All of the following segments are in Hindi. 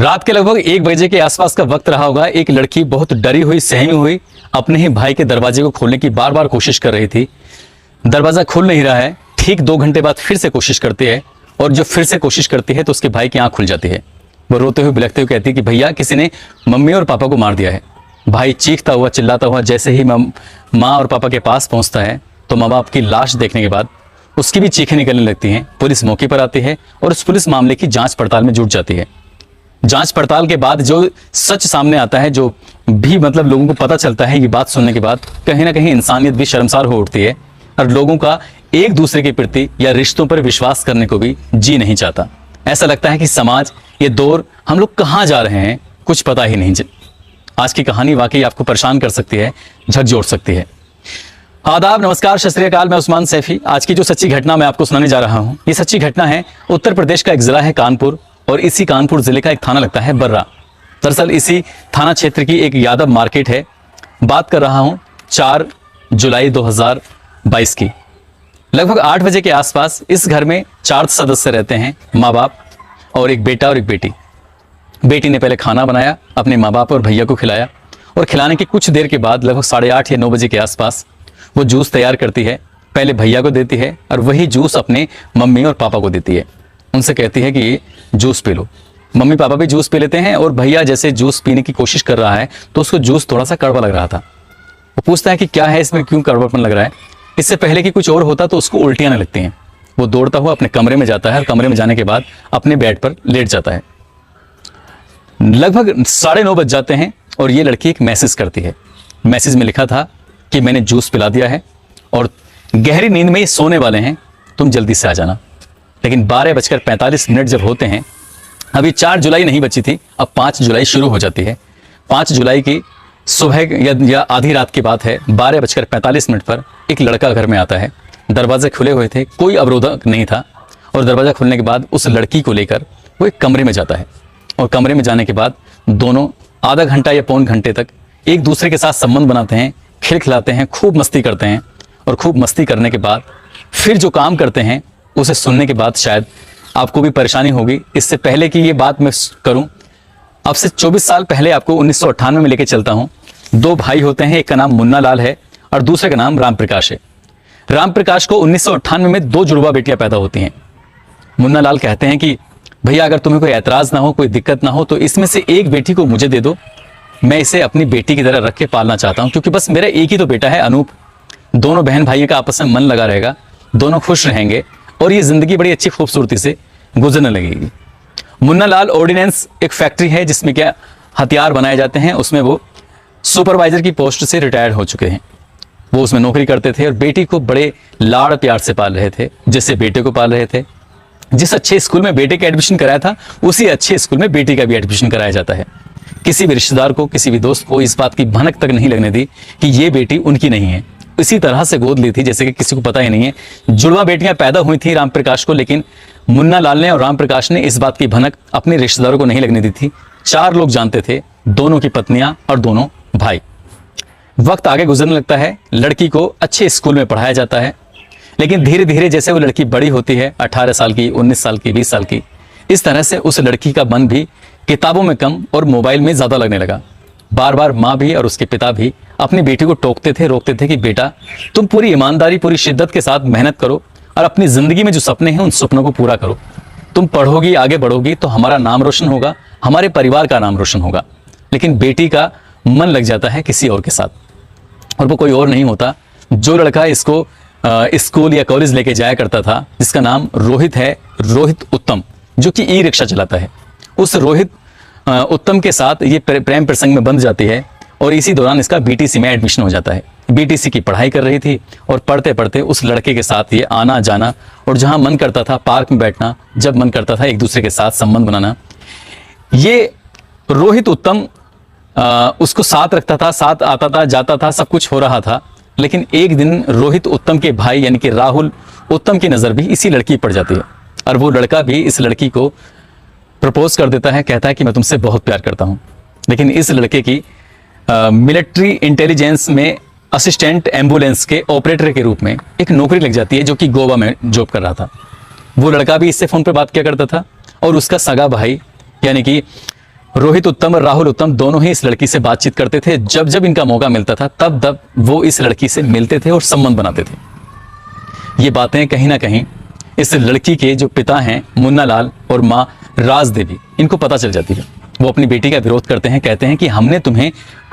रात के लगभग 1 बजे के आसपास का वक्त रहा होगा। एक लड़की बहुत डरी हुई, सहमी हुई अपने ही भाई के दरवाजे को खोलने की बार बार कोशिश कर रही थी। दरवाजा खुल नहीं रहा है। ठीक 2 घंटे बाद फिर से कोशिश करती है और जो फिर से कोशिश करती है तो उसके भाई की आंख खुल जाती है। वो रोते हुए बिलखते हुए कहती है कि भैया किसी ने मम्मी और पापा को मार दिया है। भाई चीखता हुआ चिल्लाता हुआ जैसे ही माँ और पापा के पास पहुंचता है तो माँ बाप की लाश देखने के बाद उसकी भी चीखें निकलने लगती हैं। पुलिस मौके पर आती है और उस पुलिस मामले की जांच पड़ताल में जुट जाती है। जांच पड़ताल के बाद जो सच सामने आता है, जो भी मतलब लोगों को पता चलता है, ये बात सुनने के बाद कहीं ना कहीं इंसानियत भी शर्मसार हो उठती है और लोगों का एक दूसरे के प्रति या रिश्तों पर विश्वास करने को भी जी नहीं चाहता। ऐसा लगता है कि समाज, ये दौर, हम लोग कहाँ जा रहे हैं कुछ पता ही नहीं। आज की कहानी वाकई आपको परेशान कर सकती है, झकझोर सकती है। आदाब, नमस्कार, सत श्री अकाल। मैं उस्मान सैफी। आज की जो सच्ची घटना मैं आपको सुनाने जा रहा हूँ, ये सच्ची घटना है उत्तर प्रदेश का एक जिला है कानपुर और इसी कानपुर जिले का एक थाना लगता है बर्रा। दरअसल इसी थाना क्षेत्र की एक यादव मार्केट है। बात कर रहा हूँ 4 जुलाई 2022 की। लगभग 8 बजे के आसपास इस घर में 4 सदस्य रहते हैं, माँ बाप और एक बेटा और एक बेटी। बेटी ने पहले खाना बनाया, अपने माँ बाप और भैया को खिलाया और खिलाने के कुछ देर के बाद लगभग 8:30 या 9 बजे के आसपास वो जूस तैयार करती है। पहले भैया को देती है और वही जूस अपने मम्मी और पापा को देती है। उनसे कहती है कि ये juice P low. Mummy papa भी जूस पी लेते हैं और भैया जैसे जूस पीने की कोशिश कर रहा है तो उसको जूस थोड़ा सा कड़वा लग रहा था। वो पूछता है कि क्या है इसमें, क्यों कड़वापन लग रहा है। इससे पहले कि कुछ और होता तो उसको उल्टियां आने लगती हैं। वो दौड़ता हुआ अपने कमरे में जाता है और कमरे में जाने के बाद अपने बेड पर लेट जाता है। लगभग 9:30 बज जाते हैं और ये लड़की एक मैसेज करती है। मैसेज में लिखा था कि मैंने जूस पिला दिया है और गहरी नींद में सोने वाले हैं, तुम जल्दी से आ जाना। लेकिन 12:45 जब होते हैं, अभी 4 जुलाई नहीं बची थी, अब 5 जुलाई शुरू हो जाती है। 5 जुलाई की सुबह या आधी रात की बात है। 12:45 पर एक लड़का घर में आता है। दरवाजे खुले हुए थे, कोई अवरोधक नहीं था और दरवाजा खुलने के बाद उस लड़की को लेकर वो एक कमरे में जाता है और कमरे में जाने के बाद दोनों आधा घंटा या पौन घंटे तक एक दूसरे के साथ संबंध बनाते हैं, खिलखिलाते हैं, खूब मस्ती करते हैं और खूब मस्ती करने के बाद फिर जो काम करते हैं उसे सुनने के बाद शायद आपको भी परेशानी होगी। इससे पहले कि ये बात मैं करूं, अब से 24 साल पहले आपको 1998 में लेके चलता हूं। 2 भाई होते हैं, एक का नाम मुन्ना लाल है और दूसरे का नाम राम प्रकाश है। राम प्रकाश को 1998 में 2 जुड़वा बेटियां पैदा होती हैं। मुन्ना लाल कहते हैं कि भैया अगर तुम्हें कोई ऐतराज ना हो, कोई दिक्कत ना हो तो इसमें से एक बेटी को मुझे दे दो, मैं इसे अपनी बेटी की तरह रख के पालना चाहता हूं, क्योंकि बस मेरा एक ही तो बेटा है अनूप। दोनों बहन भाइयों का आपस में मन लगा रहेगा, दोनों खुश रहेंगे और ये जिंदगी बड़ी अच्छी खूबसूरती से गुजरने लगेगी। मुन्ना लाल ऑर्डिनेंस एक फैक्ट्री है जिसमें क्या हथियार बनाए जाते हैं, उसमें वो सुपरवाइजर की पोस्ट से रिटायर्ड हो चुके हैं। वो उसमें नौकरी करते थे और बेटी को बड़े लाड़ प्यार से पाल रहे थे, जैसे बेटे को पाल रहे थे। जिस अच्छे स्कूल में बेटे का एडमिशन कराया था उसी अच्छे स्कूल में बेटी का भी एडमिशन कराया जाता है। किसी भी रिश्तेदार को, किसी भी दोस्त को इस बात की भनक तक नहीं लगने दी कि ये बेटी उनकी नहीं है। इसी तरह से गोद ली थी जैसे कि किसी को पता ही नहीं है। जुड़वा बेटियां पैदा हुई थी राम प्रकाश को, लेकिन मुन्ना लाल ने और राम प्रकाश ने इस बात की भनक अपने रिश्तेदारों को नहीं लगने दी थी। 4 लोग जानते थे, दोनों की पत्नियां और दोनों भाई। वक्त आगे गुजरने लगता है, लड़की को अच्छे स्कूल में पढ़ाया जाता है, लेकिन धीरे धीरे जैसे वो लड़की बड़ी होती है, 18 साल की, 19 साल की, 20 साल की, इस तरह से उस लड़की का मन भी किताबों में कम और मोबाइल में ज्यादा लगने लगा। बार बार माँ भी और उसके पिता भी अपनी बेटी को टोकते थे, रोकते थे कि बेटा तुम पूरी ईमानदारी, पूरी शिद्दत के साथ मेहनत करो और अपनी जिंदगी में जो सपने हैं उन सपनों को पूरा करो। तुम पढ़ोगी, आगे बढ़ोगी तो हमारा नाम रोशन होगा, हमारे परिवार का नाम रोशन होगा। लेकिन बेटी का मन लग जाता है किसी और के साथ, और वो कोई और नहीं होता, जो लड़का इसको स्कूल या कॉलेज लेके जाया करता था, जिसका नाम रोहित है, रोहित उत्तम, जो कि ई रिक्शा चलाता है। उस रोहित उत्तम के साथ ये प्रेम प्रसंग में बंध जाती है और इसी दौरान इसका बीटीसी में एडमिशन हो जाता है। बीटीसी की पढ़ाई कर रही थी और पढ़ते पढ़ते उस लड़के के साथ ये आना जाना और जहां मन करता था पार्क में बैठना, जब मन करता था एक दूसरे के साथ संबंध बनाना, ये रोहित उत्तम उसको साथ रखता था, साथ आता था, जाता था, सब कुछ हो रहा था। लेकिन एक दिन रोहित उत्तम के भाई यानी कि राहुल उत्तम की नजर भी इसी लड़की पर जाती है और वो लड़का भी इस लड़की को प्रपोज कर देता है, कहता है कि मैं तुमसे बहुत प्यार करता हूं। लेकिन इस लड़के की मिलिट्री इंटेलिजेंस में असिस्टेंट एम्बुलेंस के ऑपरेटर के रूप में एक नौकरी लग जाती है, जो कि गोवा में जॉब कर रहा था। वो लड़का भी इससे फोन पर बात किया करता था और उसका सगा भाई यानी कि रोहित उत्तम और राहुल उत्तम दोनों ही इस लड़की से बातचीत करते थे। जब जब इनका मौका मिलता था तब तब वो इस लड़की से मिलते थे और संबंध बनाते थे। ये बातें कहीं ना कहीं इस लड़की के जो पिता हैं मुन्ना लाल और माँ राज देवी, इनको पता चल जाती है। वो अपनी बेटी का विरोध करते हैं, कहते हैं कि हमने तुम्हें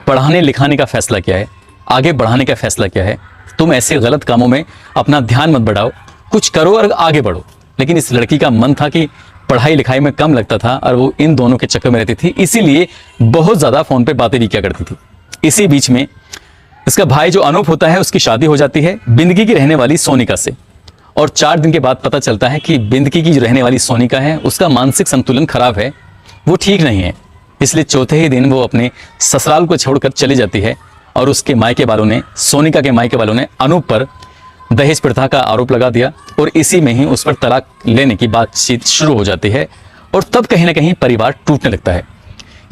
पढ़ाने लिखाने का फैसला किया है, आगे बढ़ाने का फैसला किया है, तुम ऐसे गलत कामों में अपना ध्यान मत बढ़ाओ, कुछ करो और आगे बढ़ो। लेकिन इस लड़की का मन था कि पढ़ाई लिखाई में कम लगता था और वो इन दोनों के चक्कर में रहती थी, इसीलिए बहुत ज्यादा फोन पे बातें भी किया करती थी। इसी बीच में इसका भाई जो अनूप होता है उसकी शादी हो जाती है बिंदगी की रहने वाली सोनिका से। और 4 दिन के बाद पता चलता है कि बिंदगी की जो रहने वाली सोनिका है उसका मानसिक संतुलन खराब है, वो ठीक नहीं है। इसलिए चौथे ही दिन वो अपने ससुराल को छोड़कर चली जाती है और उसके मायके वालों ने, सोनिका के मायके वालों ने अनूप पर दहेज प्रथा का आरोप लगा दिया और इसी में ही उस पर तलाक लेने की बातचीत शुरू हो जाती है। और तब कहीं ना कहीं परिवार टूटने लगता है।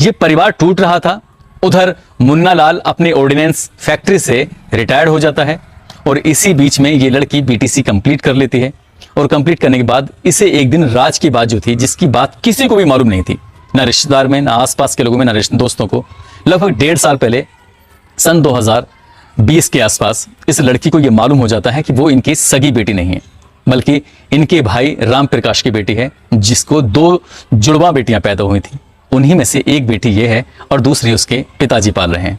ये परिवार टूट रहा था, उधर मुन्ना लाल अपने ऑर्डिनेंस फैक्ट्री से रिटायर्ड हो जाता है और इसी बीच में ये लड़की बीटीसी कंप्लीट कर लेती है। और कंप्लीट करने के बाद इसे एक दिन राज की बात जो थी, जिसकी बात किसी को भी मालूम नहीं थी, ना रिश्तेदार में, ना आसपास के लोगों में, ना दोस्तों को, लगभग 1.5 साल पहले सन 2020 के आसपास इस लड़की को यह मालूम हो जाता है कि वो इनकी सगी बेटी नहीं है, बल्कि इनके भाई राम प्रकाश की बेटी है, जिसको 2 जुड़वा बेटियां पैदा हुई थी। उन्हीं में से एक बेटी ये है और दूसरी उसके पिताजी पाल रहे हैं।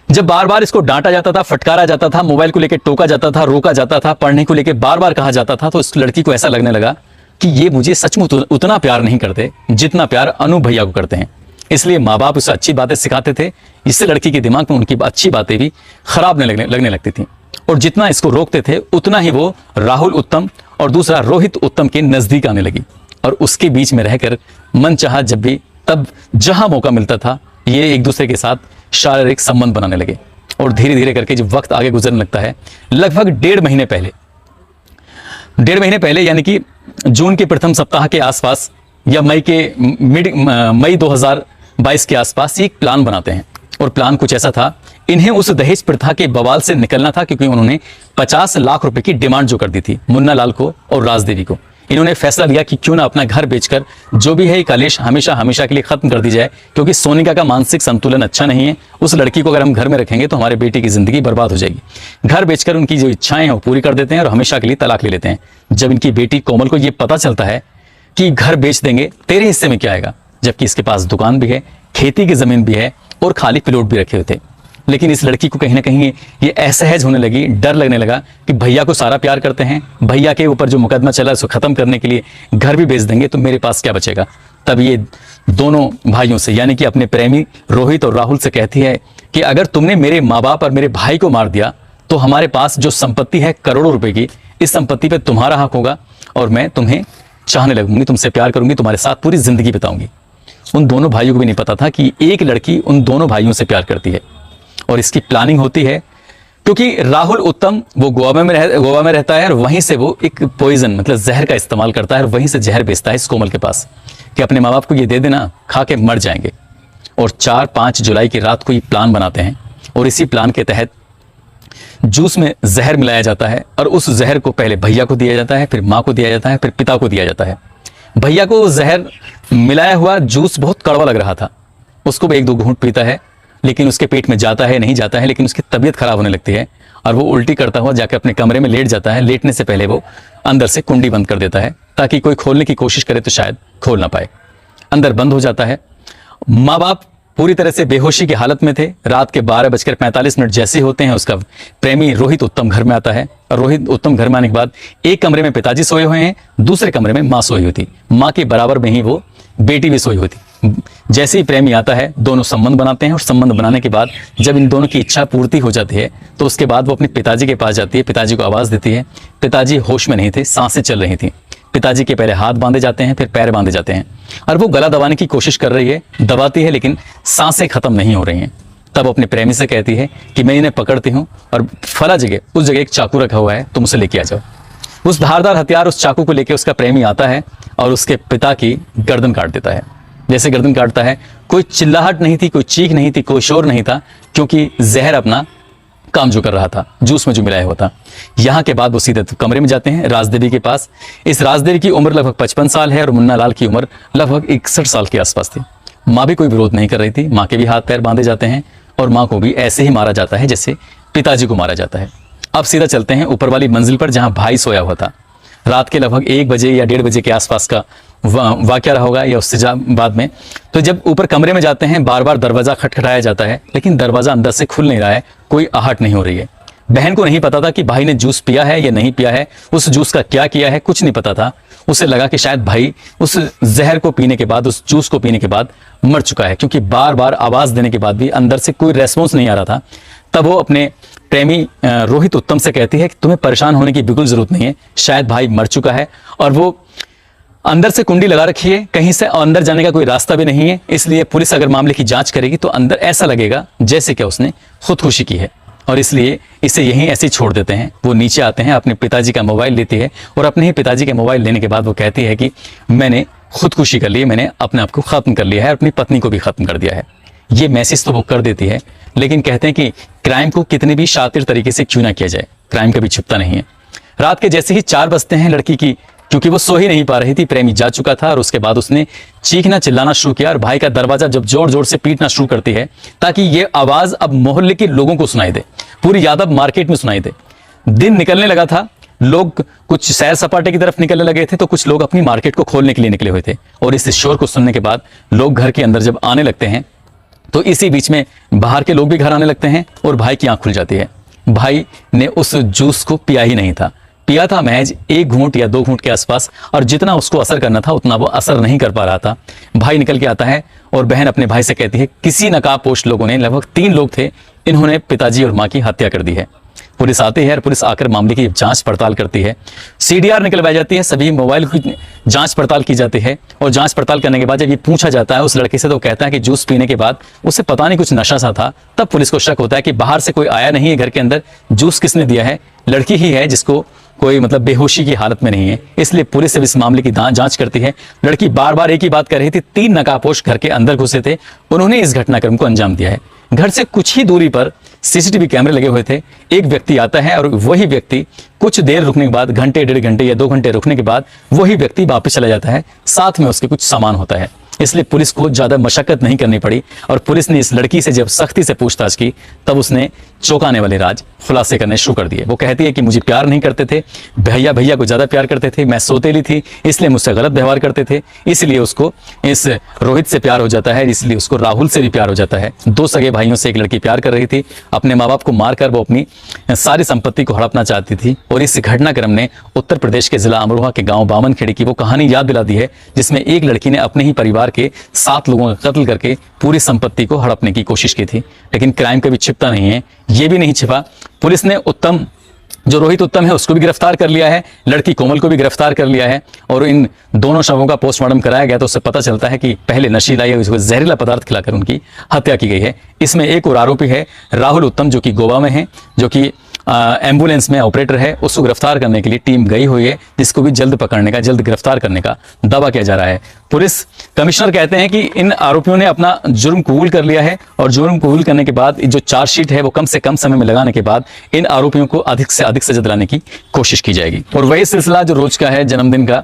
जब बार बार इसको डांटा जाता था, फटकारा जाता था, मोबाइल को लेकर टोका जाता था, रोका जाता था, पढ़ने को लेकर बार बार कहा जाता था, तो इस लड़की को ऐसा लगने लगा कि ये मुझे सचमुच उतना प्यार नहीं करते जितना प्यार अनूप भैया को करते हैं। इसलिए माँ बाप उसे अच्छी बातें सिखाते थे, इससे लड़की के दिमाग में उनकी अच्छी बातें भी खराब लगने लगती थी। और जितना इसको रोकते थे उतना ही वो राहुल उत्तम और दूसरा रोहित उत्तम के नजदीक आने लगी और उसके बीच में रहकर मन चाहा जब भी तब जहां मौका मिलता था ये एक दूसरे के साथ शारीरिक संबंध बनाने लगे। और धीरे धीरे करके जब वक्त आगे गुजरने लगता है, लगभग 1.5 महीने पहले यानी कि जून के प्रथम सप्ताह के आसपास या मई 2022 के आसपास एक प्लान बनाते हैं। और प्लान कुछ ऐसा था, इन्हें उस दहेज प्रथा के बवाल से निकलना था, क्योंकि उन्होंने 50 लाख रुपए की डिमांड जो कर दी थी मुन्ना लाल को और राजदेवी को। इन्होंने फैसला लिया कि क्यों ना अपना घर बेचकर जो भी है कलेश हमेशा के लिए खत्म कर दी जाए, क्योंकि सोनिका का मानसिक संतुलन अच्छा नहीं है। उस लड़की को अगर हम घर में रखेंगे तो हमारे बेटे की जिंदगी बर्बाद हो जाएगी। घर बेचकर उनकी जो इच्छाएं हैं वो पूरी कर देते हैं और हमेशा के लिए तलाक ले लेते हैं। जब इनकी बेटी कोमल को यह पता चलता है कि घर बेच देंगे, तेरे हिस्से में क्या आएगा, जबकि इसके पास दुकान भी है, खेती की जमीन भी है और खाली प्लॉट भी रखे हुए थे, लेकिन इस लड़की को कहीं ना कहीं ये असहज होने लगी, डर लगने लगा कि भैया को सारा प्यार करते हैं, भैया के ऊपर जो मुकदमा चला है उसको खत्म करने के लिए घर भी बेच देंगे तो मेरे पास क्या बचेगा। तब ये दोनों भाइयों से यानी कि अपने प्रेमी रोहित और राहुल से कहती है कि अगर तुमने मेरे माँ बाप और मेरे भाई को मार दिया तो हमारे पास जो संपत्ति है करोड़ों रुपए की, इस संपत्ति पर तुम्हारा हक होगा और मैं तुम्हें चाहने लगूंगी, तुमसे प्यार करूंगी, तुम्हारे साथ पूरी जिंदगी बिताऊंगी। उन दोनों भाइयों को भी नहीं पता था कि एक लड़की उन दोनों भाइयों से प्यार करती है। और इसकी प्लानिंग होती है क्योंकि राहुल उत्तम वो गोवा में रहता है और वहीं से वो एक पॉइजन मतलब जहर का इस्तेमाल करता है और वहीं से जहर बेचता है इस कोमल के पास कि अपने माँ बाप को ये दे देना, खा के मर जाएंगे। और 4-5 जुलाई की रात को ये प्लान बनाते हैं और इसी प्लान के तहत जूस में जहर मिलाया जाता है और उस जहर को पहले भैया को दिया जाता है, फिर माँ को दिया जाता है, फिर पिता को दिया जाता है। भैया को जहर मिलाया हुआ जूस बहुत कड़वा लग रहा था, उसको भी 1-2 घूंट पीता है, लेकिन उसके पेट में जाता है नहीं जाता है, लेकिन उसकी तबीयत खराब होने लगती है और वो उल्टी करता हुआ जाकर अपने कमरे में लेट जाता है। लेटने से पहले वो अंदर से कुंडी बंद कर देता है ताकि कोई खोलने की कोशिश करे तो शायद खोल ना पाए। अंदर बंद हो जाता है। माँ बाप पूरी तरह से बेहोशी की हालत में थे। रात के 12:45 जैसे होते हैं उसका प्रेमी रोहित उत्तम घर में आता है और रोहित उत्तम घर में आने के बाद एक कमरे में पिताजी सोए हुए हैं, दूसरे कमरे में माँ सोई हुई थी, माँ के बराबर में ही वो बेटी भी सोई हुई थी। जैसे ही प्रेमी आता है दोनों संबंध बनाते हैं और संबंध बनाने के बाद जब इन दोनों की इच्छा पूर्ति हो जाती है तो उसके बाद वो अपने पिताजी के पास जाती है, पिताजी को आवाज देती है। पिताजी होश में नहीं थे, सांसें चल रही थी। पिताजी के पहले हाथ बांधे जाते हैं, फिर पैर बांधे जाते हैं और वो गला दबाने की कोशिश कर रही है, दबाती है, लेकिन सांसें खत्म नहीं हो रही हैं। तब अपने प्रेमी से कहती है कि मैं इन्हें पकड़ती हूँ और फला जगह उस जगह एक चाकू रखा हुआ है, तुम उसे लेके आ जाओ। उस धारदार हथियार उस चाकू को लेकर उसका प्रेमी आता है और उसके पिता की गर्दन काट देता है। जैसे गर्दन काटता है, कोई चिल्लाहट नहीं थी, कोई चीख नहीं थी, कोई शोर नहीं था, क्योंकि जहर अपना काम जो कर रहा था, जूस में जो मिलाया हुआ था। यहाँ के बाद वो सीधे कमरे में जाते हैं राजदेवी के पास। इस राजदेवी की उम्र लगभग 55 साल है और मुन्ना लाल की उम्र लगभग 61 साल के आसपास थी। माँ भी कोई विरोध नहीं कर रही थी, माँ के भी हाथ पैर बांधे जाते हैं और माँ को भी ऐसे ही मारा जाता है जैसे पिताजी को मारा जाता है। अब सीधा चलते हैं ऊपर वाली मंजिल पर जहाँ भाई सोया हुआ था। रात के लगभग 1 बजे या 1:30 बजे के आसपास का वाकया रहा होगा या उससे बाद में। तो जब ऊपर कमरे में जाते हैं, बार बार दरवाज़ा खटखटाया जाता है, लेकिन दरवाज़ा अंदर से खुल नहीं रहा है, कोई आहट नहीं हो रही है। बहन को नहीं पता था कि भाई ने जूस पिया है या नहीं पिया है, उस जूस का क्या किया है, कुछ नहीं पता था। उसे लगा कि शायद भाई उस जहर को पीने के बाद, उस जूस को पीने के बाद मर चुका है, क्योंकि बार बार आवाज़ देने के बाद भी अंदर से कोई रेस्पॉन्स नहीं आ रहा था। तब वो अपने प्रेमी रोहित उत्तम से कहती है कि तुम्हें परेशान होने की बिल्कुल जरूरत नहीं है, शायद भाई मर चुका है और वो अंदर से कुंडी लगा रखी है, कहीं से अंदर जाने का कोई रास्ता भी नहीं है, इसलिए पुलिस अगर मामले की जांच करेगी तो अंदर ऐसा लगेगा जैसे कि उसने खुदकुशी की है, और इसलिए इसे यहीं ऐसे ही छोड़ देते हैं। वो नीचे आते हैं, अपने पिताजी का मोबाइल लेती है और अपने ही पिताजी के मोबाइल लेने के बाद वो कहती है कि मैंने खुदकुशी कर ली, मैंने अपने आप को खत्म कर लिया है, अपनी पत्नी को भी खत्म कर दिया है। ये मैसेज तो वो कर देती है, लेकिन कहते हैं कि क्राइम को कितने भी शातिर तरीके से क्यों ना किया जाए, क्राइम कभी छुपता नहीं है। रात के जैसे ही 4 बजते हैं, लड़की की, क्योंकि वो सो ही नहीं पा रही थी, प्रेमी जा चुका था और उसके बाद उसने चीखना चिल्लाना शुरू किया और भाई का दरवाजा जब जोर जोर से पीटना शुरू करती है ताकि ये आवाज अब मोहल्ले के लोगों को सुनाई दे, पूरी यादव मार्केट में सुनाई दे। दिन निकलने लगा था, लोग कुछ सैर सपाटे की तरफ निकलने लगे थे तो कुछ लोग अपनी मार्केट को खोलने के लिए निकले हुए थे, और इस शोर को सुनने के बाद लोग घर के अंदर जब आने लगते हैं तो इसी बीच में बाहर के लोग भी घर आने लगते हैं और भाई की आंख खुल जाती है। भाई ने उस जूस को पिया ही नहीं था, पिया था महज 1 घूंट या 2 घूंट के आसपास, और जितना उसको असर करना था उतना वो असर नहीं कर पा रहा था। भाई निकल के आता है और बहन अपने भाई से कहती है किसी नकाबपोश लोगों ने, लगभग 3 लोग थे, इन्होंने पिताजी और माँ की हत्या कर दी है। पुलिस आती है और पुलिस आकर मामले की जांच पड़ताल करती है, सीडीआर निकलवाई जाती है, सभी मोबाइल की जांच पड़ताल की जाती है, और जांच पड़ताल करने के बाद जब ये पूछा जाता है उस लड़के से, तो कहता है कि जूस पीने के बाद उसे पता नहीं कुछ नशा सा था। तब पुलिस को शक होता है कि बाहर से कोई आया नहीं है घर के अंदर, जूस किसने दिया है, लड़की ही है जिसको कोई मतलब बेहोशी की हालत में नहीं है, इसलिए पुलिस इस मामले की जांच करती है। लड़की बार बार एक ही बात कर रही थी, 3 नकाबपोश घर के अंदर घुसे थे, उन्होंने इस घटनाक्रम को अंजाम दिया है। घर से कुछ ही दूरी पर सीसीटीवी कैमरे लगे हुए थे, एक व्यक्ति आता है और वही व्यक्ति कुछ देर रुकने के बाद, घंटे 1.5 घंटे या 2 घंटे रुकने के बाद वही व्यक्ति वापस चला जाता है, साथ में उसके कुछ सामान होता है। इसलिए पुलिस को ज्यादा मशक्कत नहीं करनी पड़ी और पुलिस ने इस लड़की से जब सख्ती से पूछताछ की तब उसने चौंकाने वाले राज खुलासे करने शुरू कर दिए। वो कहती है कि मुझे प्यार नहीं करते थे, भैया को ज्यादा प्यार करते थे, मैं सौतेली थी इसलिए मुझसे गलत व्यवहार करते थे, इसलिए उसको इस रोहित से प्यार हो जाता है, इसलिए उसको राहुल से भी प्यार हो जाता है। 2 सगे भाइयों से एक लड़की प्यार कर रही थी, अपने माँ बाप को मारकर वो अपनी सारी संपत्ति को हड़पना चाहती थी, और इस घटनाक्रम ने उत्तर प्रदेश के जिला अमरोहा के गाँव बामनखेड़ी की वो कहानी याद दिला दी है, जिसमें एक लड़की ने अपने ही परिवार के 7 लोगों का कत्ल करके पूरी संपत्ति को हड़पने की कोशिश की थी। लेकिन क्राइम कभी छिपता नहीं है, ये भी नहीं छिपा। पुलिस ने उत्तम, जो रोहित उत्तम है, उसको भी गिरफ्तार कर लिया है, लड़की कोमल को भी गिरफ्तार कर लिया है, और इन दोनों शवों का पोस्टमार्टम कराया गया तो उससे पता चलता है कि पहले नशीला या जहरीला पदार्थ खिलाकर उनकी हत्या की गई है। इसमें एक और आरोपी है राहुल उत्तम, जो कि गोवा में है, जो कि एम्बुलेंस में ऑपरेटर है, उसको गिरफ्तार करने के लिए टीम गई हुई है, जिसको भी जल्द पकड़ने का, जल्द गिरफ्तार करने का दावा किया जा रहा है। पुलिस कमिश्नर कहते हैं कि इन आरोपियों ने अपना जुर्म कबूल कर लिया है, और जुर्म कबूल करने के बाद जो चार्जशीट है वो कम से कम समय में लगाने के बाद इन आरोपियों को अधिक से अधिक सजा दिलाने की कोशिश की जाएगी। और वही सिलसिला जो रोज का है जन्मदिन का,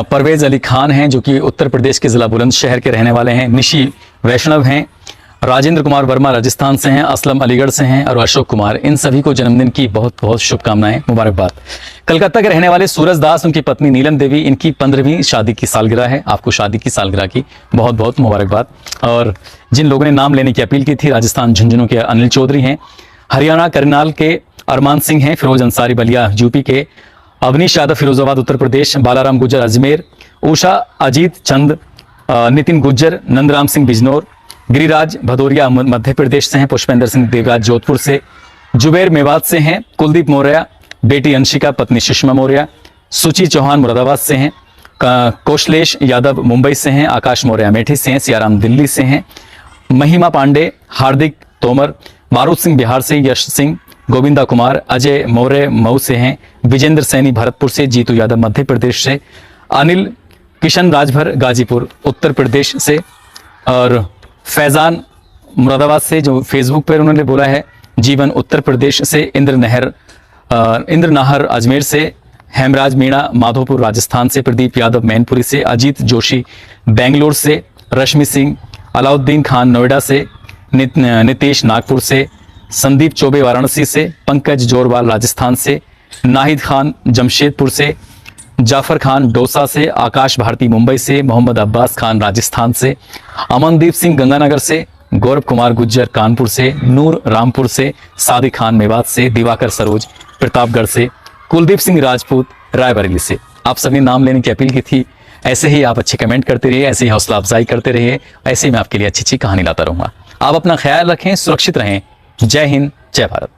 परवेज अली खान हैं जो कि उत्तर प्रदेश के जिला बुलंदशहर के रहने वाले हैं, निशी वैष्णव हैं, राजेंद्र कुमार वर्मा राजस्थान से हैं, असलम अलीगढ़ से हैं, और अशोक कुमार, इन सभी को जन्मदिन की बहुत बहुत शुभकामनाएं, मुबारकबाद। कलकत्ता के रहने वाले सूरज दास, उनकी पत्नी नीलम देवी, इनकी 15वीं शादी की सालगिरह है, आपको शादी की सालगिरह की बहुत बहुत मुबारकबाद। और जिन लोगों ने नाम लेने की अपील की थी, राजस्थान झुंझुनू के अनिल चौधरी हैं, हरियाणा करनाल के अरमान सिंह हैं, फिरोज अंसारी बलिया यूपी के, अवनीश यादव फिरोजाबाद उत्तर प्रदेश, बालाराम गुज्जर अजमेर, उषा अजीत चंद, नितिन गुज्जर, नंदराम सिंह बिजनौर, गिरिराज भदौरिया मध्य प्रदेश से हैं, पुष्पेंद्र सिंह देवराज जोधपुर से, जुबैर मेवात से हैं, कुलदीप मौर्य, बेटी अंशिका, पत्नी सुषमा मौर्य, सुचि चौहान मुरादाबाद से हैं, कौशलेश यादव मुंबई से हैं, आकाश मौर्य अमेठी से हैं, सियाराम दिल्ली से हैं, महिमा पांडे, हार्दिक तोमर, मारूद सिंह बिहार से, यश सिंह, गोविंदा कुमार, अजय मौर्य मऊ से हैं, विजेंद्र सैनी भरतपुर से, जीतू यादव मध्य प्रदेश से, अनिल किशन राजभर गाजीपुर उत्तर प्रदेश से, और फैजान मुरादाबाद से, जो फेसबुक पर उन्होंने बोला है, जीवन उत्तर प्रदेश से, इंद्र नाहर अजमेर से, हेमराज मीणा माधोपुर राजस्थान से, प्रदीप यादव मैनपुरी से, अजीत जोशी बेंगलोर से, रश्मि सिंह, अलाउद्दीन खान नोएडा से, नितेश नागपुर से, संदीप चौबे वाराणसी से, पंकज जोरवाल राजस्थान से, नाहिद खान जमशेदपुर से, जाफर खान डोसा से, आकाश भारती मुंबई से, मोहम्मद अब्बास खान राजस्थान से, अमनदीप सिंह गंगानगर से, गौरव कुमार गुज्जर कानपुर से, नूर रामपुर से, सादिक खान मेवात से, दिवाकर सरोज प्रतापगढ़ से, कुलदीप सिंह राजपूत रायबरेली से। आप सभी नाम लेने की अपील की थी। ऐसे ही आप अच्छे कमेंट करते रहिए, ऐसे ही हौसला अफजाई करते रहिए, ऐसे ही मैं आपके लिए अच्छी अच्छी कहानी लाता रहूंगा। आप अपना ख्याल रखें, सुरक्षित रहें। जय हिंद, जय भारत।